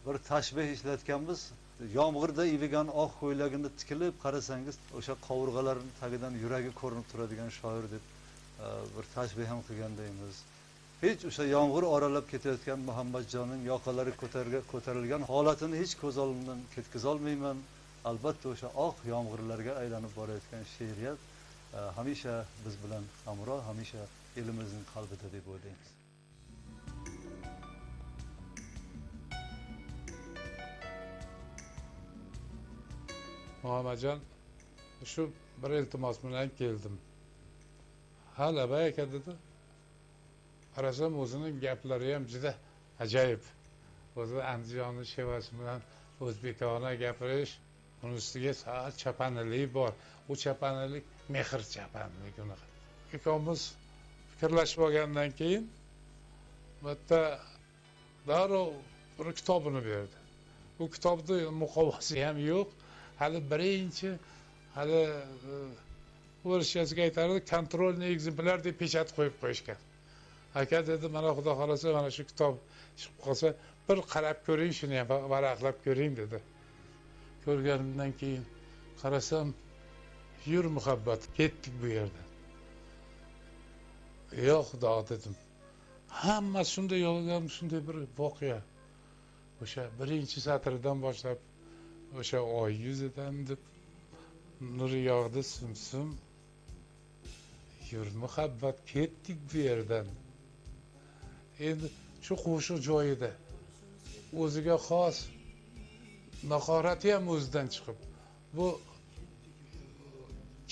bir tashbih ishlatganmiz. Yomg'irda ivigan oq ko'ylagini tikilib qarasangiz o'sha qovurg'alarning tagidan yuragi ko'rinib turadigan shoir deb bir tashbih ham qilgandaymiz. Hech o'sha yomg'ir oralab ketayotgan Muhammadjonning yoqalari ko'tarilgan holatini hech ko'z oldimdan ketkazolmayman. Albatta o'sha oq yomg'irlarga aylanib borayotgan she'riyat hamisha biz bilan hamroh, hamisha elimizning qalbida deb o'ylaymiz. Muhammadjon, shu bir iltimos bilan keldim. Ha, labay aka dedi. Qarasam o'zining gaplari ham juda ajoyib. O'zi Andijonning shevasi bilan o'zbekona gapirish, uning ustiga sal chapanilik bor. U chapanilik mehr chapanlik unaqa. Ikkovimiz fikrlashib olgandan keyin bitta darrov bir kitobini berdi. Bu kitobda muqovasi ham yo'q. Hali birinchi, hali o'rishchasiga aytardi, kontrolniy ekzemplyar deb pechat qo'yib qo'yishgan. Aka dedi, mana xudo xolasa mana shu kitob chiqib qolsa, bir qarab ko'ring, shuni ham varaqlab ko'ring dedi. Ko'rganimdan keyin qarasam, yur muhabbat, ketdik bu yerdan. Yo'q, xudo dedim. Hamma shunday yolg'on, shunday bir voqea. O'sha birinchi satrdan boshlab o'sha oy yuzidan deb nur yog'di simsim. Yur muhabbat, ketdik bu yerdan. Endi shu qo'shiq joyida o'ziga xos naqorati ham o'zidan chiqib, bu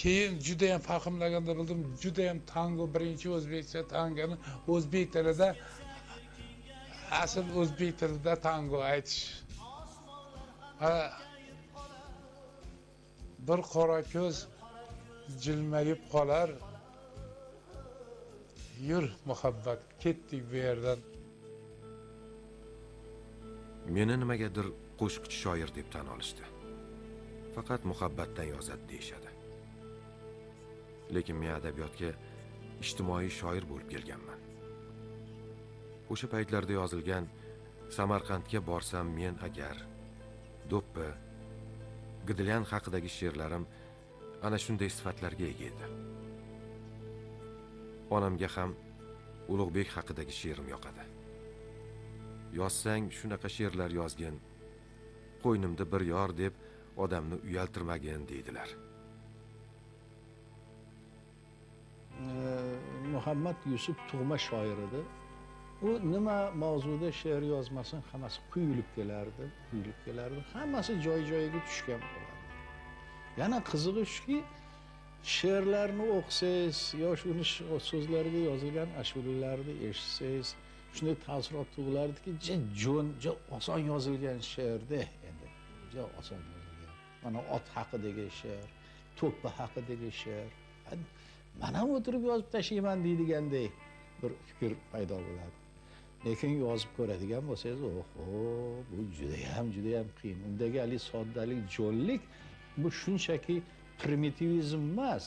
keyin juda ham fahmlaganda bildim, juda ham tango, birinchi o'zbekcha tangoni o'zbek tilida, asl o'zbek tilida tango aytish. Bir qora ko'z jilmayib qolar. Yur muhabbat, ketdik bu yerdan. Meni nimagadir qo'shiqchi shoir deb tan olishdi. Faqat muhabbatdan yozadi deyshadi. Lekin men adabiyotga ijtimoiy shoir bo'lib kelganman. O'sha paytlarda yozilgan Samarqandga borsam men agar, Do'ppi, Gidilyan haqidagi she'rlarim ana shunday sifatlarga ega edi. Onamga ham Ulug'bek haqidagi she'rim yoqadi. Yozsang shunaqa she'rlar yozgin, qo'ynimda bir yor deb odamni uyaltirmagin deydilar. Muhammad Yusuf tug'ma shoir edi. U nima mavzuda she'r yozmasin, hammasi quyilib kelardi. Hammasi joy-joyiga tushgan bo'ladi. Yana qizig'i shuki, she'rlarni o'qisangiz, yosh uni so'zlariga yozilgan ashulalarni eshitsangiz, shunday taassurot tug'ilardiki, juda oson yozilgan she'rda endi. Juda oson yozilgan. Mana ot haqidagi she'r, to'ppi haqidagi she'r. Mana o'tirib yozib tashlayman deydigandek bir fikr paydo bo'ladi. Lekin yozib ko'radigan bo'lsangiz, bu juda ham qiyin. Undagi ali soddalik, jo'nlik bu shunchaki primitivizm emas.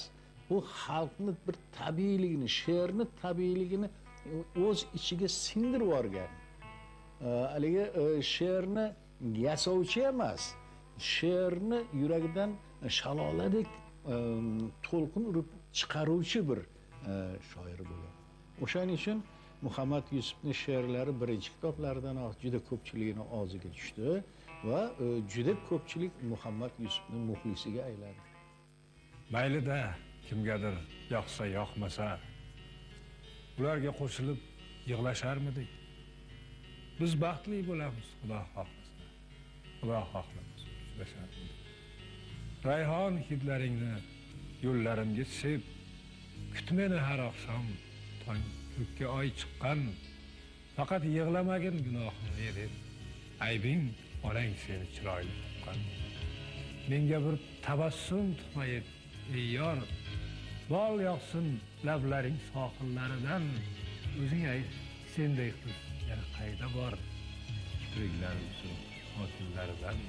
Bu xalqni bir tabiiyligini, she'rni tabiiyligini o'z ichiga singdirib olgan. Haligi she'rni yasovchi emas, she'rni yuragidan shaloladek to'lqin urib chiqaruvchi bir shoir bo'lgan. O'shaning uchun Muhammad Yusufning she'rlari birinchi kitoblaridan juda ko'pchilikni og'ziga tushdi va juda ko'pchilik Muhammad Yusufning muxlisiga aylandi. Maylida kimgadir yoqsa yoqmasa, ularga qo'shilib yig'lasharmidik? Biz baxtli bo'lamiz, Xudo xohlasa. Xudo xohlasa uchrasharmidik. Rayhon hidlaringni yo'llarimga sep, kut meni har oqshom tong ko'kka oy chiqqan. Faqat yig'lamagin gunohimni deb, aybing onang seni chiroyli topgan. Menga bir tabassum tutmayib, ey yor, bol yog'sin lablaring sohillaridan. O'zing ayt, senday qiz yana qayda bor? Kipriklar uchun hokimlaridan.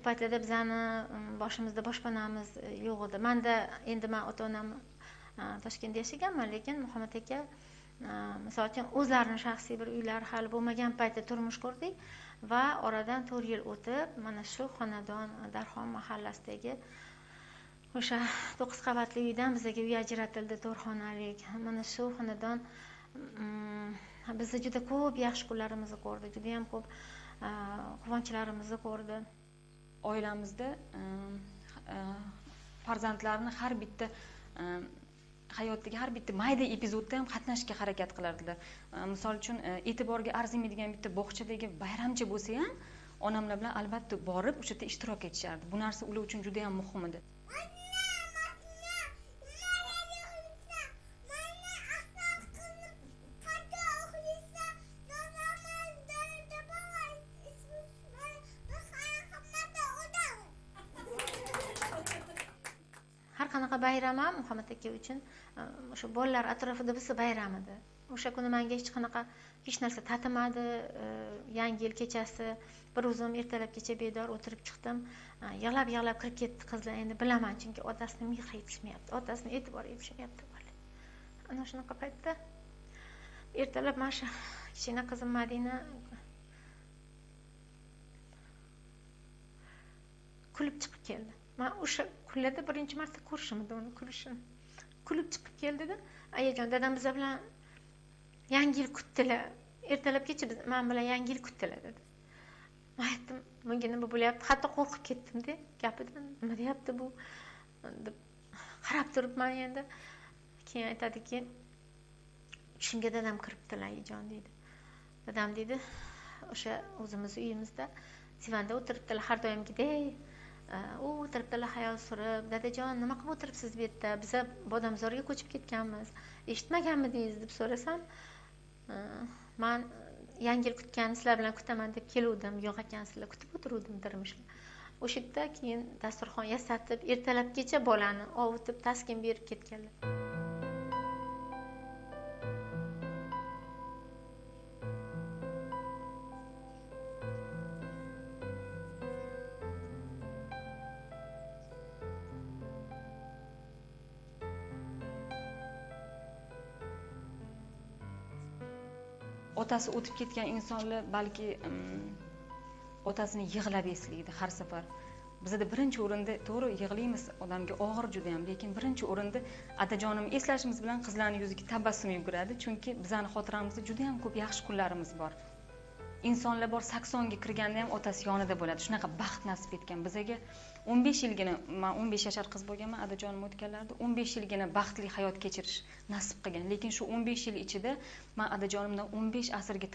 paytlarda bizani boshimizda boshpanamiz yo'q edi. Manda endi men ota-onam Toshkentda yashaganman, lekin Muhammad aka misol uchun o'zlarining shaxsiy bir uylari hali bo'lmagan paytda turmush qurdik va oradan 4 yil o'tib mana shu xonadon Darxon mahallasidagi o'sha 9 qavatli uydan bizga uy ajratildi, 4 xonalik. Mana shu xonadon bizni juda ko'p yaxshi kunlarimizni ko'rdi, juda ham ko'p quvonchlarimizni ko'rdi. Oilamizda farzandlarni har bitta hayotdagi har bitta mayda epizodda ham qatnashishga harakat qilardilar. Misol uchun e'tiborga arzimaydigan bitta bog'chadagi bayramcha bo'lsa ham onamlar bilan albatta borib o'sha yerda ishtirok etishardi. Bu narsa ular uchun juda ham muhim edi. Har qanaqa bayram ham Muhammad aka uchun o'sha bolalar atrofida bo'lsa bayram edi. O'sha kuni menga hech narsa tatimadi. Yangi yil kechasi bir o'zim ertalabgacha bedor o'tirib chiqdim. Yig'lab kirib ketdi qizlar. Endi bilaman, chunki otasini mehri yetishmayapti, otasini e'tibori yetishmayapti. Ana shunaqa paytda ertalab mana shu kichkina qizim Madina kulib chiqib keldi. Men o'sha kunlarda birinchi marta ko'rishim edi uni kulishini. Kulib chiqib keldida, ayajon dadam biz bilan yangi yil kutdilar. Ertalabgacha biz men bilan yangi yil kutdilar dedi. Men aytdim, menga nima bo'lyapti? Hatto qo'rqib ketdim-da gapidan. Nima deyapti bu? deb qarab turibman endi. Keyin aytadiki, tushimga dadam kiribdilar ayajon deydi. Dadam deydi, o'sha o'zimiz uyimizda divanda o'tiribdilar har doimgidek. O'tiribdilar xayol surib, dadajon nima qilib o'tiribsiz bu yerda? Biz Bodomzorga ko'chib ketganmiz. Eshitmaganmidingiz deb so'rasam, men yangi yil kutganni sizlar bilan kutaman deb keluvdim. Yo'q ekan, sizlar kutib o'tiruvdim dirmishga. O'sha yerda keyin dasturxon yasatib, ertalabgacha bolani ovutib, taskin berib ketganlar. Otasi o'tib ketgan insonlar balki otasini yig'lab eslaydi har safar. Bizda birinchi o'rinda to'g'ri yig'laymiz, odamga og'ir juda ham, lekin birinchi o'rinda otajonimni eslashimiz bilan qizlarning yuziga tabassum yuguradi, chunki bizning xotiramizda juda ham ko'p yaxshi kunlarimiz bor. Insonlar bor 80 ga kirganda ham otasi yonida bo'ladi. Shunaqa baxt nasib etgan bizaga 15 yilgina, men 15 yashar qiz bo'lganman, otajonim o'tganlarda 15 yilgina baxtli hayot kechirish nasib qilgan. Lekin shu 15 yil ichida men otajonimdan 15 asrga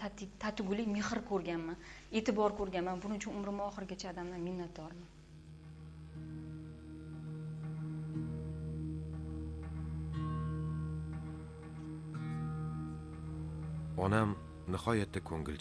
tatigulik mehr ko'rganman, e'tibor ko'rganman. Buning uchun umrim oxirigacha odamdan minnatdorman. Onam nihoyatda ko'ngilchi